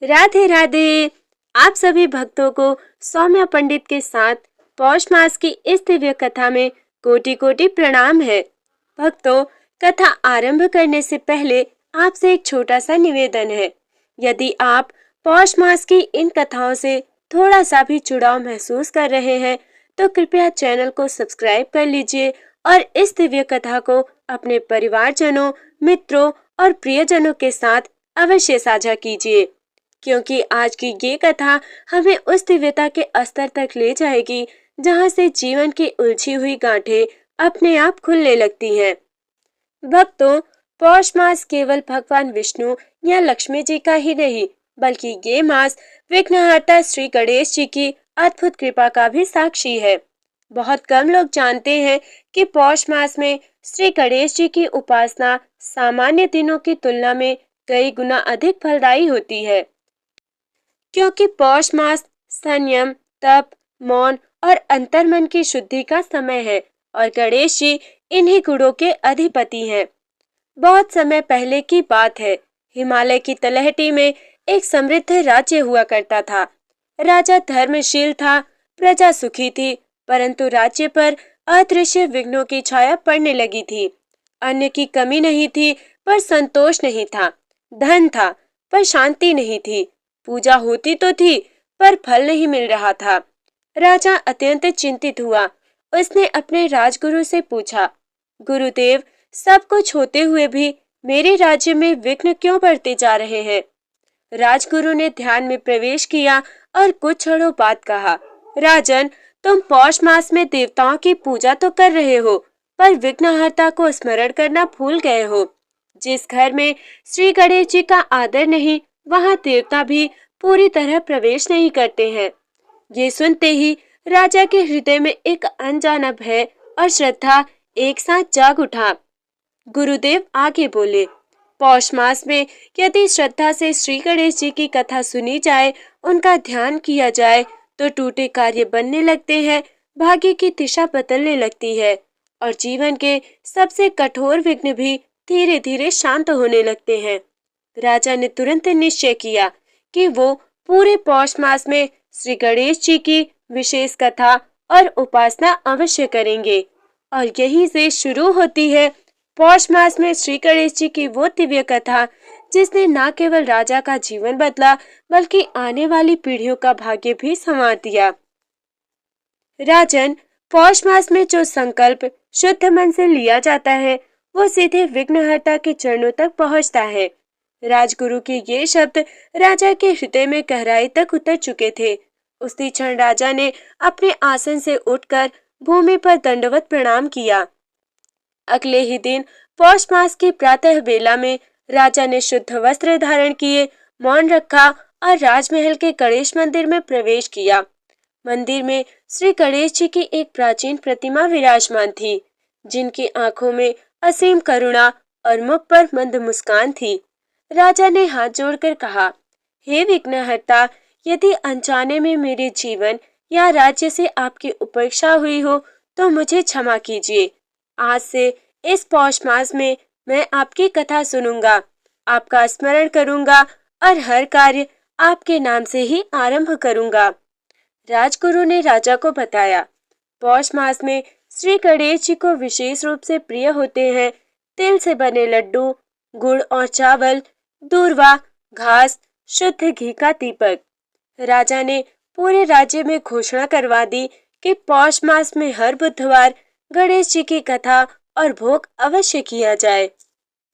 राधे राधे। आप सभी भक्तों को सौम्या पंडित के साथ पौष मास की इस दिव्य कथा में कोटि कोटि प्रणाम है। भक्तों, कथा आरंभ करने से पहले आपसे एक छोटा सा निवेदन है। यदि आप पौष मास की इन कथाओं से थोड़ा सा भी जुड़ाव महसूस कर रहे हैं तो कृपया चैनल को सब्सक्राइब कर लीजिए और इस दिव्य कथा को अपने परिवारजनों, मित्रों और प्रियजनों के साथ अवश्य साझा कीजिए, क्योंकि आज की ये कथा हमें उस दिव्यता के स्तर तक ले जाएगी जहाँ से जीवन की उलझी हुई गांठें अपने आप खुलने लगती हैं। भक्तों, पौष मास केवल भगवान विष्णु या लक्ष्मी जी का ही नहीं, बल्कि ये मास विघ्नहर्ता श्री गणेश जी की अद्भुत कृपा का भी साक्षी है। बहुत कम लोग जानते हैं कि पौष मास में श्री गणेश जी की उपासना सामान्य दिनों की तुलना में कई गुना अधिक फलदायी होती है, क्योंकि पौष मास संयम, तप, मौन और अंतर्मन की शुद्धि का समय है और गणेश जी इन्हीं गुणों के अधिपति हैं। बहुत समय पहले की बात है, हिमालय की तलहटी में एक समृद्ध राज्य हुआ करता था। राजा धर्मशील था, प्रजा सुखी थी, परंतु राज्य पर अदृश्य विघ्नों की छाया पड़ने लगी थी। अन्न की कमी नहीं थी, पर संतोष नहीं था। धन था, पर शांति नहीं थी। पूजा होती तो थी, पर फल नहीं मिल रहा था। राजा अत्यंत चिंतित हुआ। उसने अपने राजगुरु से पूछा, गुरुदेव, सब कुछ होते हुए भी मेरे राज्य में विघ्न क्यों बढ़ते जा रहे हैं? राजगुरु ने ध्यान में प्रवेश किया और कुछ क्षणों बाद कहा, राजन, तुम पौष मास में देवताओं की पूजा तो कर रहे हो, पर विघ्नहर्ता को स्मरण करना भूल गए हो। जिस घर में श्री गणेश जी का आदर नहीं, वहाँ देवता भी पूरी तरह प्रवेश नहीं करते हैं। ये सुनते ही राजा के हृदय में एक अनजाना भय और श्रद्धा एक साथ जाग उठा। गुरुदेव आगे बोले, पौष मास में यदि श्रद्धा से श्री गणेश जी की कथा सुनी जाए, उनका ध्यान किया जाए, तो टूटे कार्य बनने लगते हैं, भाग्य की दिशा बदलने लगती है और जीवन के सबसे कठोर विघ्न भी धीरे धीरे शांत होने लगते हैं। राजा ने तुरंत निश्चय किया कि वो पूरे पौष मास में श्री गणेश जी की विशेष कथा और उपासना अवश्य करेंगे। और यहीं से शुरू होती है पौष मास में श्री गणेश जी की वो दिव्य कथा, जिसने न केवल राजा का जीवन बदला, बल्कि आने वाली पीढ़ियों का भाग्य भी संवार दिया। राजन, पौष मास में जो संकल्प शुद्ध मन से लिया जाता है, वो सीधे विघ्नहर्ता के चरणों तक पहुंचता है। राजगुरु के ये शब्द राजा के हृदय में गहराई तक उतर चुके थे। उसी क्षण राजा ने अपने आसन से उठकर भूमि पर दंडवत प्रणाम किया। अगले ही दिन पौष मास की प्रातः बेला में राजा ने शुद्ध वस्त्र धारण किए, मौन रखा और राजमहल के गणेश मंदिर में प्रवेश किया। मंदिर में श्री गणेश जी की एक प्राचीन प्रतिमा विराजमान थी, जिनकी आंखों में असीम करुणा और मुख पर मंद मुस्कान थी। राजा ने हाथ जोड़कर कहा, हे विघ्नहर्ता, यदि अनजाने में मेरे जीवन या राज्य से आपकी उपेक्षा हुई हो तो मुझे क्षमा कीजिए। आज से इस पौष मास में मैं आपकी कथा सुनूंगा, आपका स्मरण करूंगा और हर कार्य आपके नाम से ही आरंभ करूंगा। राजगुरु ने राजा को बताया, पौष मास में श्री गणेश जी को विशेष रूप से प्रिय होते हैं तिल से बने लड्डू, गुड़ और चावल, दूर्वा, घास, शुद्ध घी का दीपक। राजा ने पूरे राज्य में घोषणा करवा दी कि पौष मास में हर बुधवार गणेश जी की कथा और भोग अवश्य किया जाए।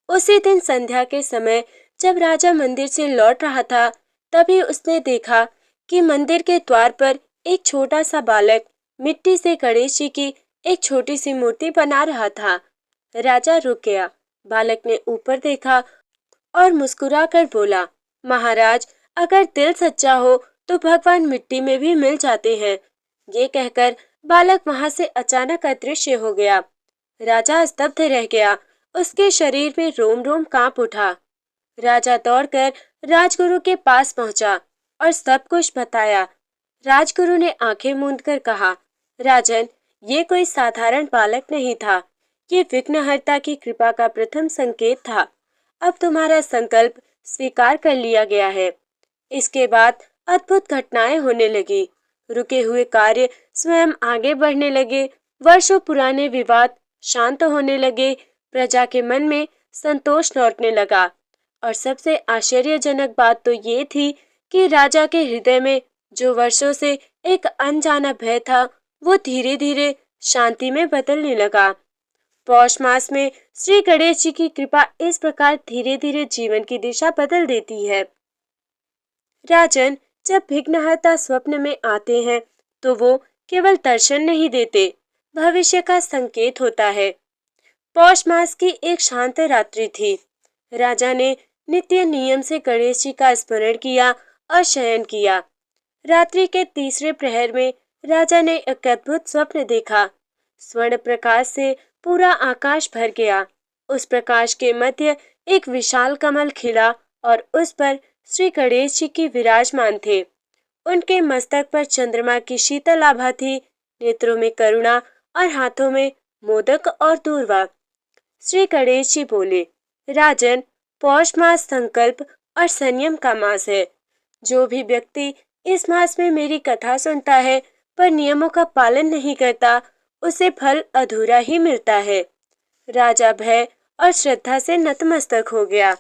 उसी दिन संध्या के समय जब राजा मंदिर से लौट रहा था, तभी उसने देखा कि मंदिर के द्वार पर एक छोटा सा बालक मिट्टी से गणेश जी की एक छोटी सी मूर्ति बना रहा था। राजा रुक गया। बालक ने ऊपर देखा और मुस्कुराकर बोला, महाराज, अगर दिल सच्चा हो तो भगवान मिट्टी में भी मिल जाते हैं। ये कहकर बालक वहां से अचानक अदृश्य हो गया। राजा स्तब्ध रह गया। उसके शरीर में रोम रोम कांप उठा। राजा दौड़कर राजगुरु के पास पहुंचा और सब कुछ बताया। राजगुरु ने आंखें मूंदकर कहा, राजन, ये कोई साधारण बालक नहीं था, ये विघ्नहर्ता की कृपा का प्रथम संकेत था। अब तुम्हारा संकल्प स्वीकार कर लिया गया है। इसके बाद अद्भुत घटनाएं होने लगी। रुके हुए कार्य स्वयं आगे बढ़ने लगे। वर्षों पुराने विवाद शांत होने लगे। प्रजा के मन में संतोष लौटने लगा। और सबसे आश्चर्यजनक बात तो ये थी कि राजा के हृदय में जो वर्षों से एक अनजाना भय था, वो धीरे धीरे शांति में बदलने लगा। पौष मास में श्री गणेश जी की कृपा इस प्रकार धीरे धीरे जीवन की दिशा बदल देती है। राजन, जब विघ्नहर्ता स्वप्न में आते हैं तो वो केवल दर्शन नहीं देते, भविष्य का संकेत होता है। पौष मास की एक शांत रात्रि थी। राजा ने नित्य नियम से गणेश जी का स्मरण किया और शयन किया। रात्रि के तीसरे प्रहर में राजा ने एक अद्भुत स्वप्न देखा। स्वर्ण प्रकाश से पूरा आकाश भर गया। उस प्रकाश के मध्य एक विशाल कमल खिला और उस पर श्री गणेश जी की विराजमान थे। उनके मस्तक पर चंद्रमा की शीतल आभा थी, नेत्रों में करुणा और हाथों में मोदक और दूर्वा। श्री गणेश जी बोले, राजन, पौष मास संकल्प और संयम का मास है। जो भी व्यक्ति इस मास में मेरी कथा सुनता है पर नियमों का पालन नहीं करता, उसे फल अधूरा ही मिलता है। राजा भय और श्रद्धा से नतमस्तक हो गया।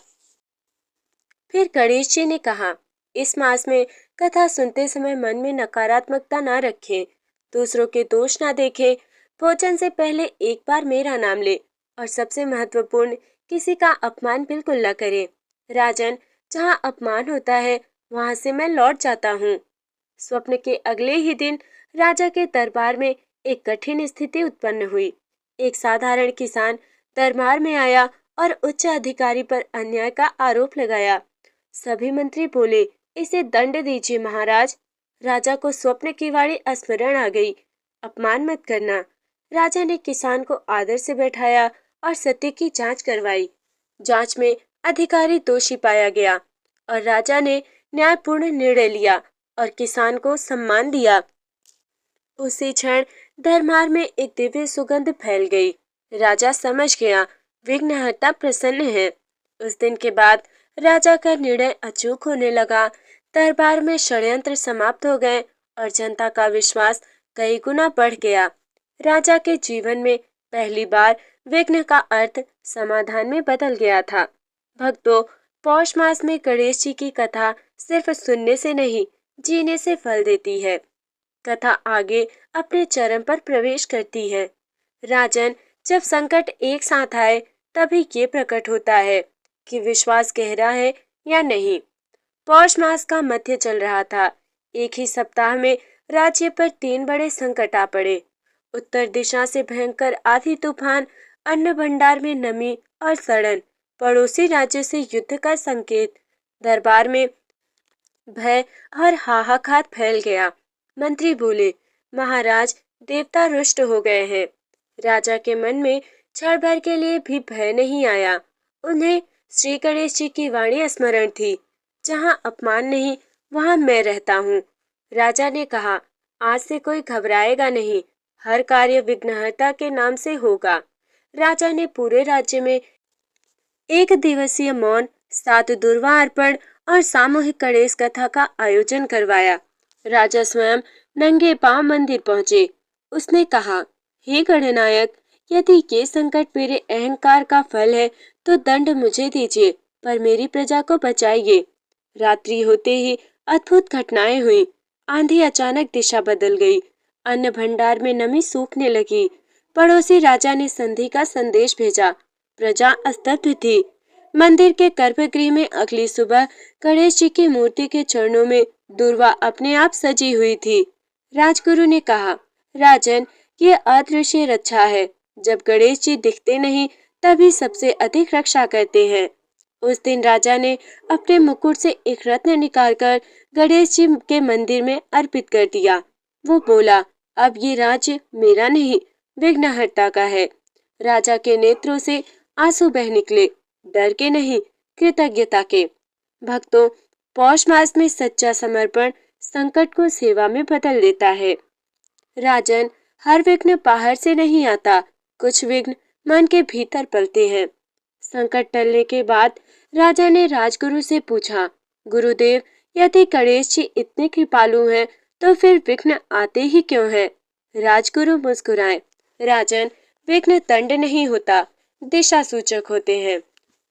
फिर गणेश जी ने कहा, इस मास में कथा सुनते समय मन में नकारात्मकता ना रखें, दूसरों के दोष ना देखें, भोजन से पहले एक बार मेरा नाम ले और सबसे महत्वपूर्ण, किसी का अपमान बिल्कुल न करें। राजन, जहाँ अपमान होता है वहां से मैं लौट जाता हूँ। स्वप्न के अगले ही दिन राजा के दरबार में एक कठिन स्थिति उत्पन्न हुई। एक साधारण किसान दरबार में आया और उच्च अधिकारी पर अन्याय का आरोप लगाया। सभी मंत्री बोले, इसे दंड दीजिए महाराज। राजा को स्वप्न की वाणी स्मरण आ गई, अपमान मत करना। राजा ने किसान को आदर से बैठाया और सत्य की जांच करवाई। जांच में अधिकारी दोषी पाया गया और राजा ने न्यायपूर्ण निर्णय लिया और किसान को सम्मान दिया। उसी क्षण दरबार में एक दिव्य सुगंध फैल गई। राजा समझ गया, विघ्नहर्ता प्रसन्न है। उस दिन के बाद राजा का निर्णय अचूक होने लगा। दरबार में षड्यंत्र समाप्त हो गए और जनता का विश्वास कई गुना बढ़ गया। राजा के जीवन में पहली बार विघ्न का अर्थ समाधान में बदल गया था। भक्तों, पौष मास में गणेश जी की कथा सिर्फ सुनने से नहीं, जीने से फल देती है। कथा आगे अपने चरम पर प्रवेश करती है। राजन, जब संकट एक साथ आए तभी ये प्रकट होता है कि विश्वास गहरा है या नहीं। पौष मास का मध्य चल रहा था। एक ही सप्ताह में राज्य पर 3 बड़े संकट आ पड़े। उत्तर दिशा से भयंकर आंधी तूफान, अन्न भंडार में नमी और सड़न, पड़ोसी राज्य से युद्ध का संकेत। दरबार में भय और हाहाकार फैल गया। मंत्री बोले, महाराज, देवता रुष्ट हो गए हैं। राजा के मन में क्षण भर के लिए भी भय नहीं आया। उन्हें श्री गणेश जी की वाणी स्मरण थी, जहाँ अपमान नहीं वहाँ मैं रहता हूँ। राजा ने कहा, आज से कोई घबराएगा नहीं, हर कार्य विघ्नहर्ता के नाम से होगा। राजा ने पूरे राज्य में 1 दिवसीय मौन, 7 दुर्वा अर्पण और सामूहिक गणेश कथा का आयोजन करवाया। राजा स्वयं नंगे पांव मंदिर पहुंचे। उसने कहा, हे गणनायक, यदि ये संकट मेरे अहंकार का फल है तो दंड मुझे दीजिए, पर मेरी प्रजा को बचाइए। रात्रि होते ही अद्भुत घटनाएं हुई। आंधी अचानक दिशा बदल गई। अन्न भंडार में नमी सूखने लगी। पड़ोसी राजा ने संधि का संदेश भेजा। प्रजा स्तब्ध थी। मंदिर के गर्भगृह में अगली सुबह गणेश जी की मूर्ति के चरणों में दुर्वा अपने आप सजी हुई थी। राजगुरु ने कहा, राजन, ये अदृश्य रक्षा है। जब गणेश जी दिखते नहीं तभी सबसे अधिक रक्षा करते हैं। उस दिन राजा ने अपने मुकुट से एक रत्न निकालकर गणेश जी के मंदिर में अर्पित कर दिया। वो बोला, अब ये राज्य मेरा नहीं, विघ्नहर्ता का है। राजा के नेत्रों से आंसू बह निकले, डर के नहीं, कृतज्ञता के। भक्तों, पौष मास में सच्चा समर्पण संकट को सेवा में बदल देता है। राजन, हर विघ्न बाहर से नहीं आता, कुछ विघ्न मन के भीतर पलते हैं। संकट टलने के बाद राजा ने राजगुरु से पूछा, गुरुदेव, यदि गणेश जी इतने कृपालु हैं तो फिर विघ्न आते ही क्यों हैं? राजगुरु मुस्कुराए। राजन, विघ्न दंड नहीं होता, दिशा सूचक होते हैं।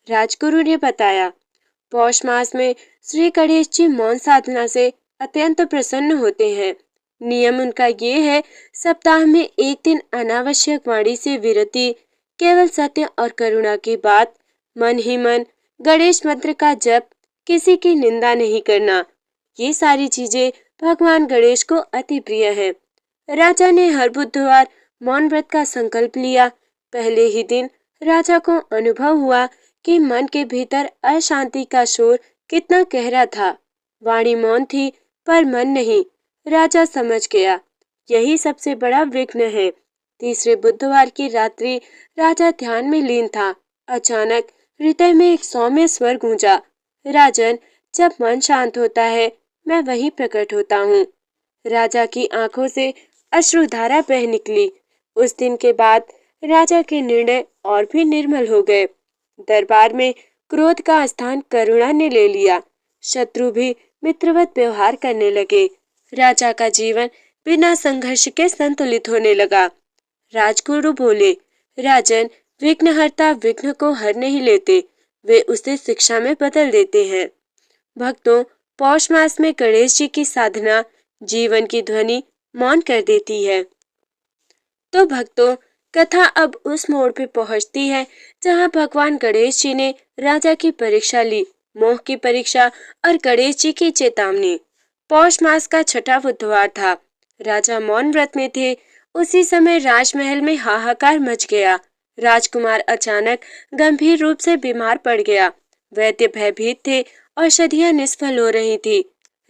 राजगुरु ने बताया, पौष मास में श्री गणेश जी मौन साधना से अत्यंत प्रसन्न होते हैं। नियम उनका ये है, सप्ताह में एक दिन अनावश्यक वाणी से विरति, केवल सत्य और करुणा की बात, मन ही मन गणेश मंत्र का जप, किसी की निंदा नहीं करना। ये सारी चीजें भगवान गणेश को अति प्रिय है। राजा ने हर बुधवार मौन व्रत का संकल्प लिया। पहले ही दिन राजा को अनुभव हुआ कि मन के भीतर अशांति का शोर कितना गहरा था। वाणी मौन थी पर मन नहीं। राजा समझ गया, यही सबसे बड़ा विघ्न है। तीसरे बुधवार की रात्रि राजा ध्यान में लीन था। अचानक हृदय में एक सौम्य स्वर गूंजा, राजन, जब मन शांत होता है मैं वहीं प्रकट होता हूँ। राजा की आंखों से अश्रुधारा बह निकली। उस दिन के बाद राजा के निर्णय और भी निर्मल हो गए। दरबार में क्रोध का स्थान करुणा ने ले लिया। शत्रु भी मित्रवत व्यवहार करने लगे। राजा का जीवन बिना संघर्ष के संतुलित होने लगा। राजगुरु बोले, राजन, विघ्नहर्ता विघ्न को हर नहीं लेते, वे उसे शिक्षा में बदल देते हैं। भक्तों, पौष मास में गणेश जी की साधना जीवन की ध्वनि मौन कर देती है। तो भक्तों, कथा अब उस मोड़ पे पहुंचती है जहां भगवान गणेश जी ने राजा की परीक्षा ली, मोह की परीक्षा और गणेश जी की चेतावनी। पौष मास का छठा बुधवार था। राजा मौन व्रत में थे। उसी समय राजमहल में हाहाकार मच गया। राजकुमार अचानक गंभीर रूप से बीमार पड़ गया। वैद्य भयभीत थे, औषधियां निष्फल हो रही थी।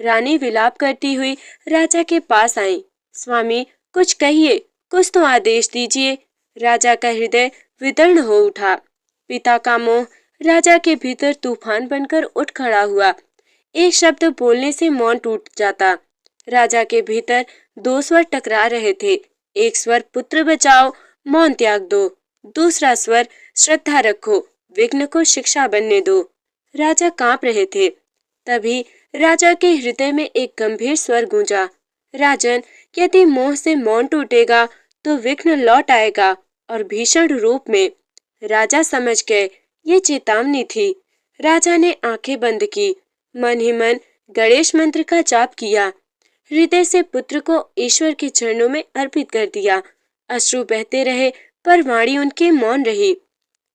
रानी विलाप करती हुई राजा के पास आई। स्वामी, कुछ कहिए, कुछ तो आदेश दीजिए। राजा का हृदय विदीर्ण हो उठा। पिता का मोह राजा के भीतर तूफान बनकर उठ खड़ा हुआ। एक शब्द बोलने से मौन टूट जाता। राजा के भीतर दो स्वर टकरा रहे थे। एक स्वर पुत्र बचाओ, मौन त्याग दो। दूसरा स्वर श्रद्धा रखो, विघ्न को शिक्षा बनने दो। राजा कांप रहे थे। तभी राजा के हृदय में एक गंभीर स्वर गूंजा, राजन, यदि मोह से मौन टूटेगा तो विघ्न लौट आएगा और भीषण रूप में। राजा समझ गए, ये चेतावनी थी। राजा ने आंखें बंद की, मन ही मन गणेश मंत्र का जाप किया। हृदय से पुत्र को ईश्वर के चरणों में अर्पित कर दिया। अश्रु बहते रहे पर वाणी उनकी मौन रही।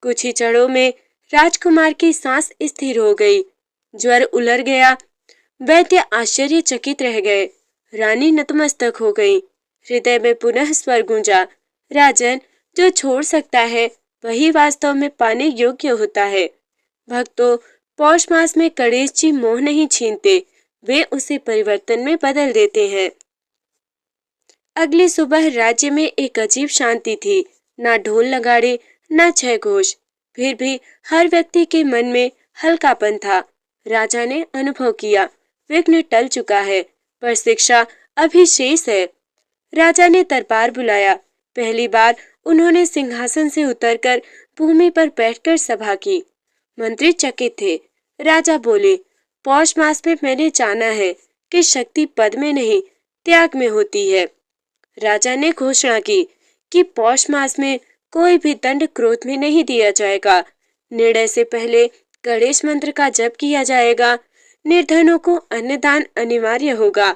कुछ ही क्षणों में राजकुमार की सांस स्थिर हो गई। ज्वर उलर गया। वैद्य आश्चर्यचकित रह गए। रानी नतमस्तक हो गई। हृदय में पुनः स्वर गूंजा, राजन, जो छोड़ सकता है वही वास्तव में पाने योग्य होता है। भक्तों, पौष मास में गणेश जी मोह नहीं छीनते, वे उसे परिवर्तन में बदल देते हैं। अगली सुबह राज्य में एक अजीब शांति थी। ना ढोल नगाड़े, ना छह घोष, फिर भी हर व्यक्ति के मन में हल्कापन था। राजा ने अनुभव किया, विघ्न टल चुका है, पर शिक्षा अभी शेष है। राजा ने दरबार बुलाया। पहली बार उन्होंने सिंहासन से उतरकर भूमि पर बैठकर सभा की। मंत्री चकित थे। राजा बोले, पौष मास में मैंने जाना है कि शक्ति पद में नहीं, त्याग में होती है। राजा ने घोषणा की कि पौष मास में कोई भी दंड क्रोध में नहीं दिया जाएगा। निर्णय से पहले गणेश मंत्र का जप किया जाएगा। निर्धनों को अन्नदान अनिवार्य होगा।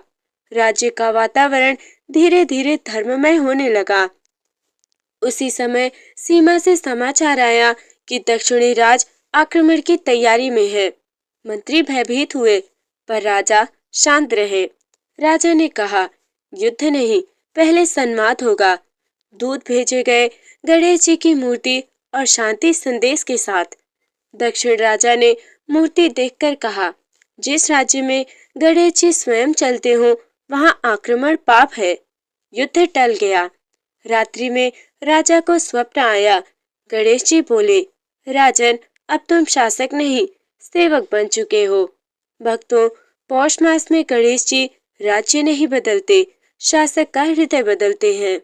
राज्य का वातावरण धीरे धीरे धर्ममय होने लगा। उसी समय सीमा से समाचार आया कि दक्षिणी राज आक्रमण की तैयारी में है। मंत्री भयभीत हुए, पर राजा शांत रहे। राजा ने कहा, युद्ध नहीं, पहले संवाद होगा। दूत भेजे गए गणेश जी की मूर्ति और शांति संदेश के साथ। दक्षिण राजा ने मूर्ति देखकर कहा, जिस राज्य में गणेश जी स्वयं चलते हो वहां आक्रमण पाप है। युद्ध टल गया। रात्रि में राजा को स्वप्न आया। गणेश जी बोले, राजन, अब तुम शासक नहीं, सेवक बन चुके हो। भक्तों, पौष मास में गणेश जी राज्य नहीं बदलते, शासक का हृदय बदलते हैं।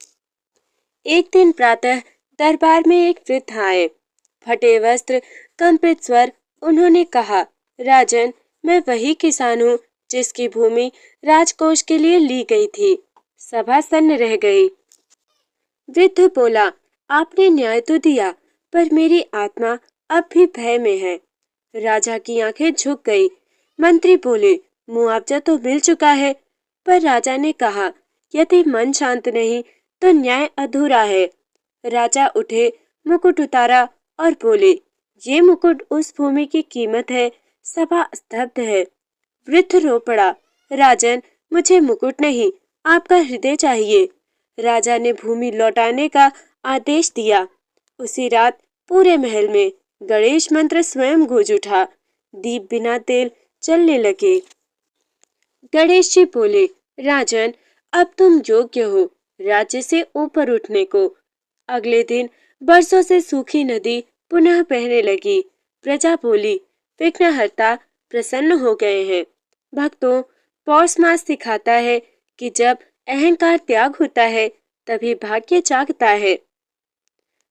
एक दिन प्रातः दरबार में एक वृद्ध आए। फटे वस्त्र, कंपित स्वर। उन्होंने कहा, राजन, मैं वही किसान हूँ जिसकी भूमि राजकोष के लिए ली गई थी। सभा सन्न रह गई। वृद्ध बोला, आपने न्याय तो दिया, पर मेरी आत्मा अब भी भय में है। राजा की आंखें झुक गई। मंत्री बोले, मुआवजा तो मिल चुका है। पर राजा ने कहा, यदि मन शांत नहीं तो न्याय अधूरा है। राजा उठे, मुकुट उतारा और बोले, ये मुकुट उस भूमि की कीमत है। सभा स्तब्ध है। वृद्ध रो पड़ा, राजन, मुझे मुकुट नहीं, आपका हृदय चाहिए। राजा ने भूमि लौटाने का आदेश दिया। उसी रात पूरे महल में गणेश मंत्र स्वयं गूंज उठा। दीप बिना तेल जलने लगे। गणेश जी बोले, राजन, अब तुम योग्य हो राज्य से ऊपर उठने को। अगले दिन बरसों से सूखी नदी पुनः बहने लगी। प्रजा बोली, विघ्नहर्ता प्रसन्न हो गए हैं। भक्तों, पौष मास सिखाता है कि जब अहंकार त्याग होता है तभी भाग्य जागता है।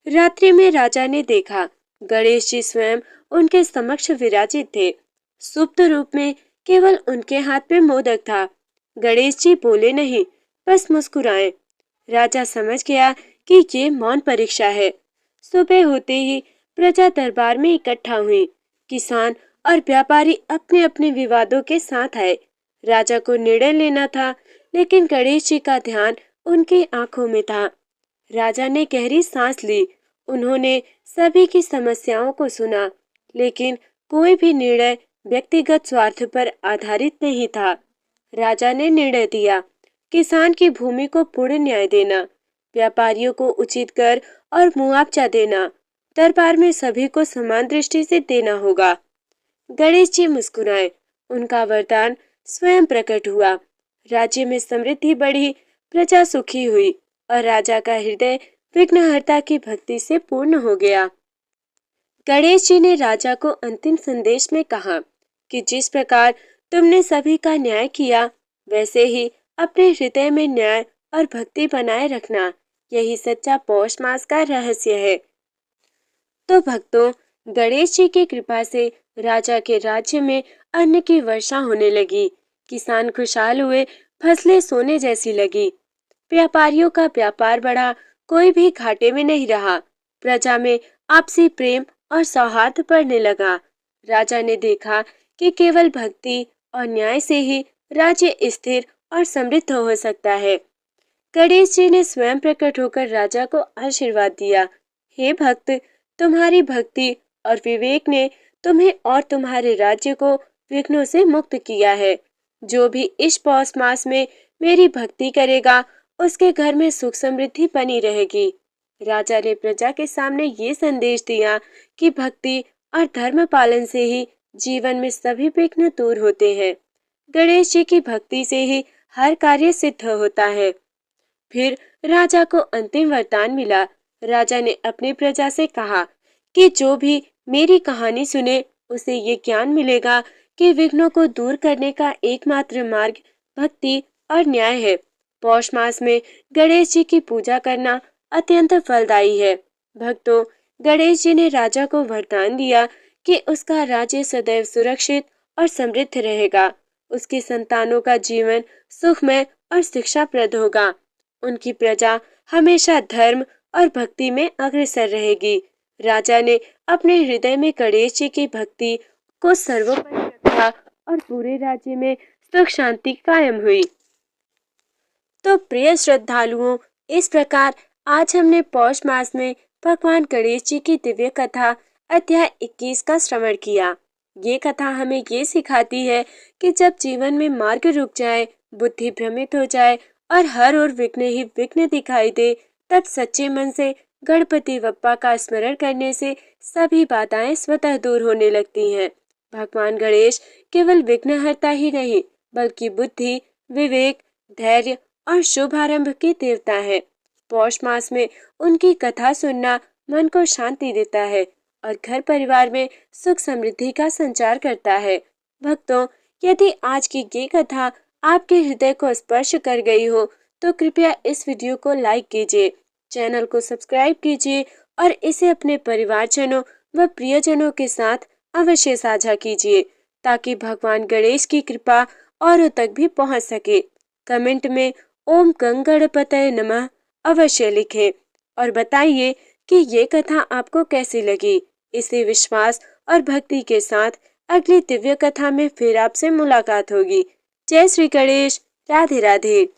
रात्रि में राजा ने देखा, गणेश जी स्वयं उनके समक्ष विराजित थे। सुप्त रूप में केवल उनके हाथ में मोदक था। गणेश जी बोले नहीं, बस मुस्कुराए। राजा समझ गया कि ये मौन परीक्षा है। सुबह होते ही प्रजा दरबार में इकट्ठा हुई। किसान और व्यापारी अपने अपने विवादों के साथ आए। राजा को निर्णय लेना था, लेकिन गणेश जी का ध्यान उनकी आंखों में था। राजा ने गहरी सांस ली। उन्होंने सभी की समस्याओं को सुना, लेकिन कोई भी निर्णय व्यक्तिगत स्वार्थ पर आधारित नहीं था। राजा ने निर्णय दिया, किसान की भूमि को पूर्ण न्याय देना, व्यापारियों को उचित कर और मुआवजा देना, दरबार में सभी को समान दृष्टि से देना होगा। गणेश जी मुस्कुराए। उनका वरदान स्वयं प्रकट हुआ। राज्य में समृद्धि बढ़ी, प्रजा सुखी हुई और राजा का हृदय विघ्नहर्ता की भक्ति से पूर्ण हो गया। गणेश जी ने राजा को अंतिम संदेश में कहा कि जिस प्रकार तुमने सभी का न्याय किया, वैसे ही अपने हृदय में न्याय और भक्ति बनाए रखना। यही सच्चा पौष मास का रहस्य है। तो भक्तों, गणेश जी की कृपा से राजा के राज्य में अन्न की वर्षा होने लगी। किसान खुशहाल हुए, फसलें सोने जैसी लगी। व्यापारियों का व्यापार बढ़ा, कोई भी घाटे में नहीं रहा। प्रजा में आपसी प्रेम और सौहार्द बढ़ने लगा। राजा ने देखा कि केवल भक्ति और न्याय से ही राज्य स्थिर और समृद्ध हो सकता है। गणेश जी ने स्वयं प्रकट होकर राजा को आशीर्वाद दिया। हे भक्त, तुम्हारी भक्ति और विवेक ने तुम्हें और तुम्हारे राज्य को विघ्नों से मुक्त किया है। जो भी इस पौष मास में मेरी भक्ति करेगा, उसके घर में सुख समृद्धि बनी रहेगी। राजा ने प्रजा के सामने ये संदेश दिया कि भक्ति और धर्म पालन से ही जीवन में सभी विघ्न दूर होते हैं। गणेश जी की भक्ति से ही हर कार्य सिद्ध होता है। फिर राजा को अंतिम वरदान मिला। राजा ने अपनी प्रजा से कहा कि जो भी मेरी कहानी सुने, उसे ये ज्ञान मिलेगा कि विघ्नों को दूर करने का एकमात्र मार्ग भक्ति और न्याय है। पौष मास में गणेश जी की पूजा करना अत्यंत फलदायी है। भक्तों, गणेश जी ने राजा को वरदान दिया कि उसका राज्य सदैव सुरक्षित और समृद्ध रहेगा। उसकी संतानों का जीवन सुखमय और शिक्षाप्रद होगा। उनकी प्रजा हमेशा धर्म और भक्ति में अग्रसर रहेगी। राजा ने अपने हृदय में गणेश जी की भक्ति को सर्वोपरि रखा और पूरे राज्य में सुख शांति कायम हुई। तो प्रिय श्रद्धालुओं, इस प्रकार आज हमने पौष मास में भगवान गणेश जी की दिव्य कथा अध्याय 21 का श्रवण किया। ये कथा हमें ये सिखाती है कि जब जीवन में मार्ग रुक जाए, बुद्धि भ्रमित हो जाए और हर ओर विघ्न ही विघ्न दिखाई दे, तब सच्चे मन से गणपति बप्पा का स्मरण करने से सभी बाधाएं स्वतः दूर होने लगती हैं। भगवान गणेश केवल विघ्नहर्ता ही नहीं, बल्कि बुद्धि, विवेक, धैर्य और शुभारंभ के देवता है। पौष मास में उनकी कथा सुनना मन को शांति देता है और घर परिवार में सुख समृद्धि का संचार करता है। भक्तों, यदि आज की ये कथा आपके हृदय को स्पर्श कर गई हो, तो कृपया इस वीडियो को लाइक कीजिए, चैनल को सब्सक्राइब कीजिए और इसे अपने परिवारजनों व प्रियजनों के साथ अवश्य साझा कीजिए, ताकि भगवान गणेश की कृपा औरों तक भी पहुंच सके। कमेंट में ओम गंगणपतये नमः अवश्य लिखें और बताइए कि ये कथा आपको कैसी लगी। इसी विश्वास और भक्ति के साथ अगली दिव्य कथा में फिर आपसे मुलाकात होगी। जय श्री गणेश, राधे राधे।